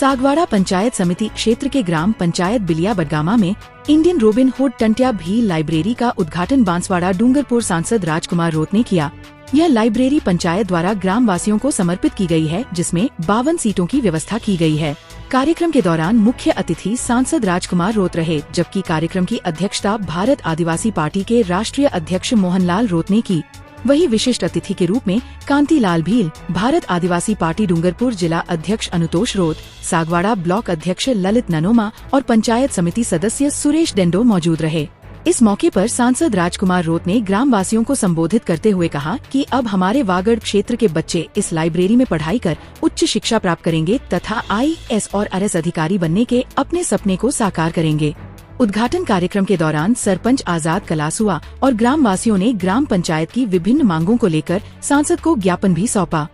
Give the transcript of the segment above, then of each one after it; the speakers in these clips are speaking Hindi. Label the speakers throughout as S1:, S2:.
S1: सागवाड़ा पंचायत समिति क्षेत्र के ग्राम पंचायत बिलिया बडगामा में Indian robin hood Tantya Bhil library का उद्घाटन बांसवाड़ा डूंगरपुर सांसद राजकुमार रोत ने किया। यह लाइब्रेरी पंचायत द्वारा ग्राम वासियों को समर्पित की गई है, जिसमें 52 सीटों की व्यवस्था की गई है। कार्यक्रम के दौरान मुख्य अतिथि सांसद राजकुमार रोत रहे, जबकि कार्यक्रम की अध्यक्षता भारत आदिवासी पार्टी के राष्ट्रीय अध्यक्ष मोहनलाल रोत ने की। वही विशिष्ट अतिथि के रूप में कांतिलाल भील, भारत आदिवासी पार्टी डूंगरपुर जिला अध्यक्ष अनुतोष रोत, सागवाड़ा ब्लॉक अध्यक्ष ललित ननोमा और पंचायत समिति सदस्य सुरेश डेंडो मौजूद रहे। इस मौके पर सांसद राजकुमार रोत ने ग्राम वासियों को संबोधित करते हुए कहा कि अब हमारे वागड़ क्षेत्र के बच्चे इस लाइब्रेरी में पढ़ाई कर उच्च शिक्षा प्राप्त करेंगे तथा IAS और RS अधिकारी बनने के अपने सपने को साकार करेंगे। उद्घाटन कार्यक्रम के दौरान सरपंच आजाद कलासुआ और ग्राम वासियों ने ग्राम पंचायत की विभिन्न मांगों को लेकर सांसद को ज्ञापन भी सौंपा।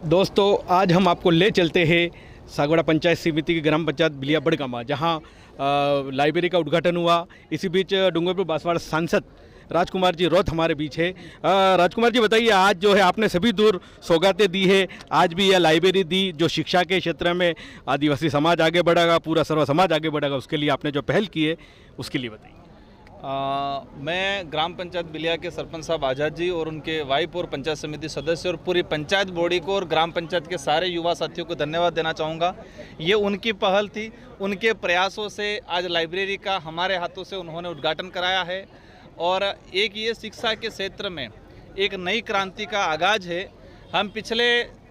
S2: दोस्तों, आज हम आपको ले चलते हैं सागवाड़ा पंचायत समिति की ग्राम पंचायत बिलिया बडगामा, जहां लाइब्रेरी का उद्घाटन हुआ। इसी बीच डूंगरपुर बांसवाड़ा सांसद राजकुमार जी रोत हमारे बीच है। राजकुमार जी, बताइए, आज जो है आपने सभी दूर सौगातें दी है, आज भी यह लाइब्रेरी दी जो शिक्षा के क्षेत्र में आदिवासी समाज आगे बढ़ेगा, पूरा सर्व समाज आगे बढ़ेगा, उसके लिए आपने जो पहल की है उसके लिए बताइए।
S3: मैं ग्राम पंचायत बिलिया के सरपंच साहब आज़ाद जी और उनके वाइफ और पंचायत समिति सदस्य और पूरी पंचायत बॉडी को और ग्राम पंचायत के सारे युवा साथियों को धन्यवाद देना चाहूँगा। ये उनकी पहल थी, उनके प्रयासों से आज लाइब्रेरी का हमारे हाथों से उन्होंने उद्घाटन कराया है और एक ये शिक्षा के क्षेत्र में एक नई क्रांति का आगाज़ है। हम पिछले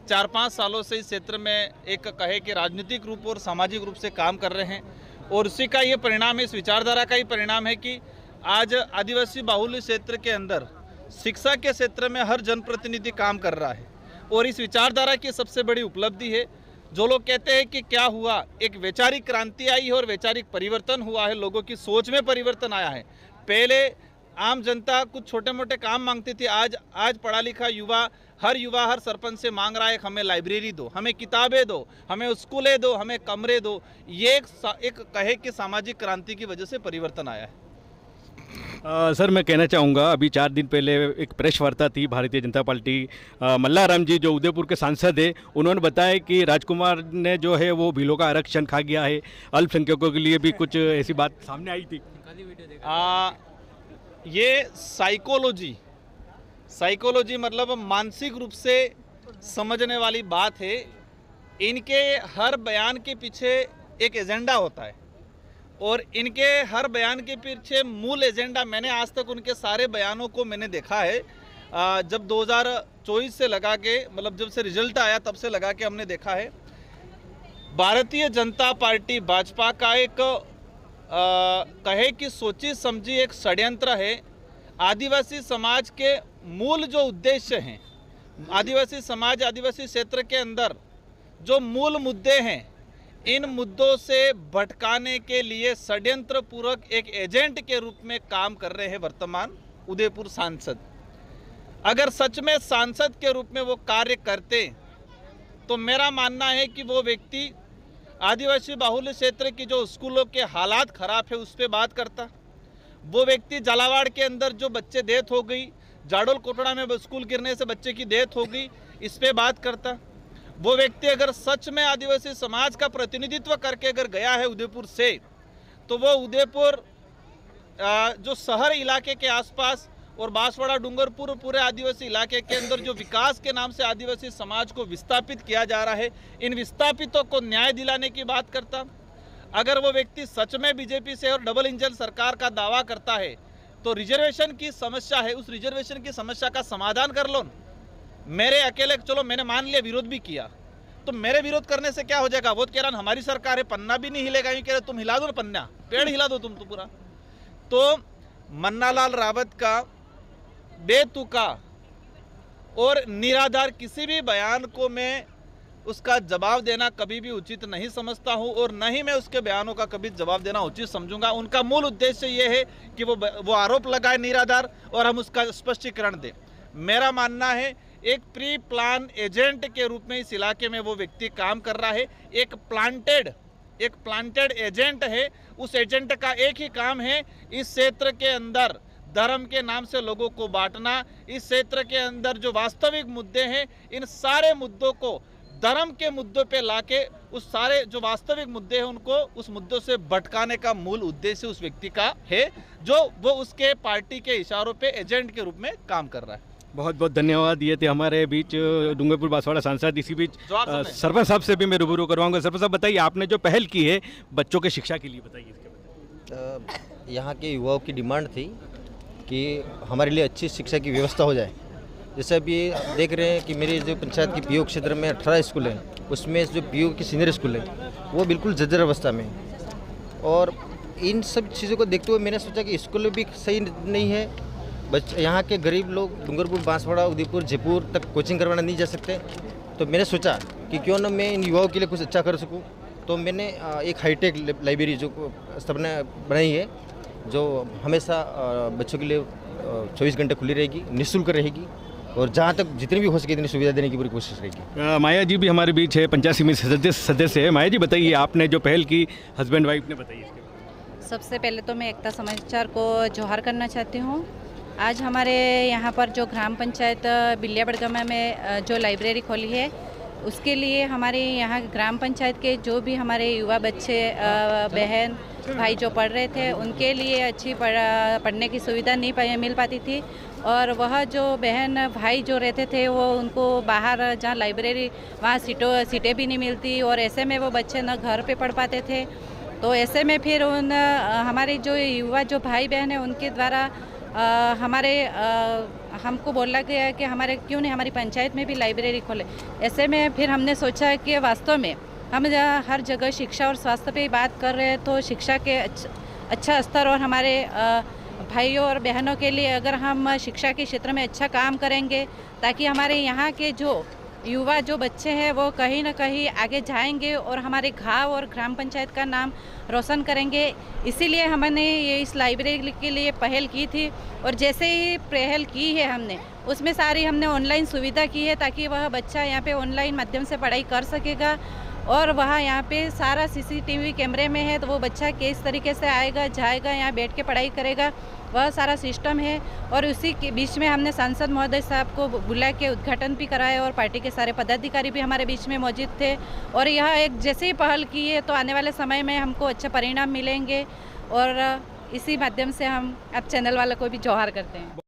S3: 4-5 सालों से इस क्षेत्र में एक कहे कि राजनीतिक रूप और सामाजिक रूप से काम कर रहे हैं और उसी का ये परिणाम है, इस विचारधारा का ही परिणाम है कि आज आदिवासी बाहुल्य क्षेत्र के अंदर शिक्षा के क्षेत्र में हर जनप्रतिनिधि काम कर रहा है और इस विचारधारा की सबसे बड़ी उपलब्धि है। जो लोग कहते हैं कि क्या हुआ, एक वैचारिक क्रांति आई है और वैचारिक परिवर्तन हुआ है, लोगों की सोच में परिवर्तन आया है। पहले आम जनता कुछ छोटे मोटे काम मांगती थी, आज पढ़ा लिखा युवा हर सरपंच से मांग रहा है हमें लाइब्रेरी दो, हमें किताबें दो, हमें स्कूलें दो, हमें कमरे दो। ये एक कहे कि सामाजिक क्रांति की वजह से परिवर्तन आया है।
S2: सर, मैं कहना चाहूँगा, अभी 4 दिन पहले एक प्रेस वार्ता थी भारतीय जनता पार्टी मल्लाराम जी जो उदयपुर के सांसद है, उन्होंने बताया कि राजकुमार ने जो है वो भीलों का आरक्षण खा गया है, अल्पसंख्यकों के लिए भी कुछ ऐसी बात सामने आई थी।
S3: ये साइकोलॉजी मतलब मानसिक रूप से समझने वाली बात है। इनके हर बयान के पीछे एक एजेंडा होता है और इनके हर बयान के पीछे मूल एजेंडा, मैंने आज तक उनके सारे बयानों को मैंने देखा है। जब 2024 से लगा के, मतलब जब से रिजल्ट आया तब से लगा के हमने देखा है, भारतीय जनता पार्टी भाजपा का एक कहे कि सोची समझी एक षड्यंत्र है। आदिवासी समाज के मूल जो उद्देश्य हैं, आदिवासी समाज आदिवासी क्षेत्र के अंदर जो मूल मुद्दे हैं, इन मुद्दों से भटकाने के लिए षड्यंत्र पूर्वक एक एजेंट के रूप में काम कर रहे हैं वर्तमान उदयपुर सांसद। अगर सच में सांसद के रूप में वो कार्य करते तो मेरा मानना है कि वो व्यक्ति आदिवासी बाहुल्य क्षेत्र की जो स्कूलों के हालात खराब है उस पर बात करता। वो व्यक्ति झालावाड़ के अंदर जो बच्चे डेथ हो गई, जाडोल कोटड़ा में स्कूल गिरने से बच्चे की डेथ हो गई, इस पे बात करता। वो व्यक्ति अगर सच में आदिवासी समाज का प्रतिनिधित्व करके अगर गया है उदयपुर से, तो वो उदयपुर जो शहर इलाके के आसपास और बांसवाड़ा डूंगरपुर पूरे आदिवासी इलाके के अंदर जो विकास के नाम से आदिवासी समाज को विस्थापित किया जा रहा है, इन विस्थापितों को न्याय दिलाने की बात करता। अगर वो व्यक्ति सच में बीजेपी से और डबल इंजन सरकार का दावा करता है तो रिजर्वेशन की समस्या है, उस रिजर्वेशन की समस्या का समाधान कर लो। मेरे अकेले, चलो मैंने मान लिया विरोध भी किया, तो मेरे विरोध करने से क्या हो जाएगा? वो कह रहा हमारी सरकार है, पन्ना भी नहीं हिलेगा, ये कह रहे तुम हिला दो ना पन्ना, पेड़ हिला दो तुम तो पूरा। तो मन्नालाल रावत का बेतुका और निराधार किसी भी बयान को मैं उसका जवाब देना कभी भी उचित नहीं समझता हूं और न ही मैं उसके बयानों का कभी जवाब देना उचित समझूंगा। उनका मूल उद्देश्य ये है कि वो आरोप लगाए निराधार और हम उसका स्पष्टीकरण दें। मेरा मानना है एक प्री प्लान एजेंट के रूप में इस इलाके में वो व्यक्ति काम कर रहा है। एक प्लांटेड एजेंट है। उस एजेंट का एक ही काम है, इस क्षेत्र के अंदर धर्म के नाम से लोगों को बांटना। इस क्षेत्र के अंदर जो वास्तविक मुद्दे हैं, इन सारे मुद्दों को धर्म के मुद्दों पे लाके उस सारे जो वास्तविक मुद्दे हैं उनको उस मुद्दों से भटकाने का मूल उद्देश्य उस व्यक्ति का है, जो वो उसके पार्टी के इशारों पे एजेंट के रूप में काम कर रहा है।
S2: बहुत बहुत धन्यवाद। ये थे हमारे बीच डूंगरपुर बांसवाड़ा सांसद। इसी बीच सरपंच साहब से भी मैं रूबरू करवाऊंगा। सरपंच साहब बताइए, आपने जो पहल की है बच्चों के शिक्षा के लिए, बताइए इसके बारे में।
S4: यहाँ के युवाओं की डिमांड थी कि हमारे लिए अच्छी शिक्षा की व्यवस्था हो जाए। जैसे अभी देख रहे हैं कि मेरी जो पंचायत की पीओ क्षेत्र में 18 स्कूल हैं, उसमें जो पीओ की सीनियर स्कूल है वो बिल्कुल जर्जर अवस्था में है। और इन सब चीज़ों को देखते हुए मैंने सोचा कि स्कूल भी सही नहीं है, यहाँ के गरीब लोग डूंगरपुर, बांसवाड़ा, उदयपुर, जयपुर तक कोचिंग करवाना नहीं जा सकते। तो मैंने सोचा कि क्यों ना मैं इन युवाओं के लिए कुछ अच्छा कर सकूँ। तो मैंने एक हाईटेक लाइब्रेरी जो स्थापना बनाई है, जो हमेशा बच्चों के लिए 24 घंटे खुली रहेगी, निःशुल्क रहेगी और जहाँ तक जितनी भी हो सके इतनी सुविधा देने की पूरी कोशिश रहेगी।
S2: माया जी भी हमारे बीच है, पंचायत समिति सदस्य है। माया जी बताइए, आपने जो पहल की हस्बैंड वाइफ ने, बताइए इसके बारे में।
S5: सबसे पहले तो मैं एकता समाचार को जोहार करना चाहती हूँ। आज हमारे यहाँ पर जो ग्राम पंचायत बिलिया बड़गमा में जो लाइब्रेरी खोली है, उसके लिए हमारे यहाँ ग्राम पंचायत के जो भी हमारे युवा बच्चे, बहन भाई जो पढ़ रहे थे, उनके लिए अच्छी पढ़ने की सुविधा नहीं मिल पाती थी। और वह जो बहन भाई जो रहते थे वो उनको बाहर जहाँ लाइब्रेरी वहाँ सीटें भी नहीं मिलती, और ऐसे में वो बच्चे न घर पे पढ़ पाते थे। तो ऐसे में फिर हमारे जो युवा जो भाई बहन हैं उनके द्वारा हमको बोला गया कि क्यों नहीं हमारी पंचायत में भी लाइब्रेरी खोले। ऐसे में फिर हमने सोचा कि वास्तव में हम हर जगह शिक्षा और स्वास्थ्य पे बात कर रहे हैं, तो शिक्षा के अच्छा स्तर और हमारे भाइयों और बहनों के लिए अगर हम शिक्षा के क्षेत्र में अच्छा काम करेंगे, ताकि हमारे यहाँ के जो युवा जो बच्चे हैं वो कहीं ना कहीं आगे जाएंगे और हमारे गांव और ग्राम पंचायत का नाम रोशन करेंगे। इसीलिए हमने ये इस लाइब्रेरी के लिए पहल की थी। और जैसे ही पहल की है हमने, उसमें सारी हमने ऑनलाइन सुविधा की है, ताकि वह बच्चा यहाँ पे ऑनलाइन माध्यम से पढ़ाई कर सकेगा। और वह यहाँ पे सारा CCTV कैमरे में है, तो वो बच्चा किस तरीके से आएगा जाएगा, यहाँ बैठ के पढ़ाई करेगा, वह सारा सिस्टम है। और उसी के बीच में हमने सांसद महोदय साहब को बुला के उद्घाटन भी कराया, और पार्टी के सारे पदाधिकारी भी हमारे बीच में मौजूद थे। और यह एक जैसे ही पहल की है, तो आने वाले समय में हमको अच्छे परिणाम मिलेंगे। और इसी माध्यम से हम अब चैनल वालों को भी जोहार करते हैं।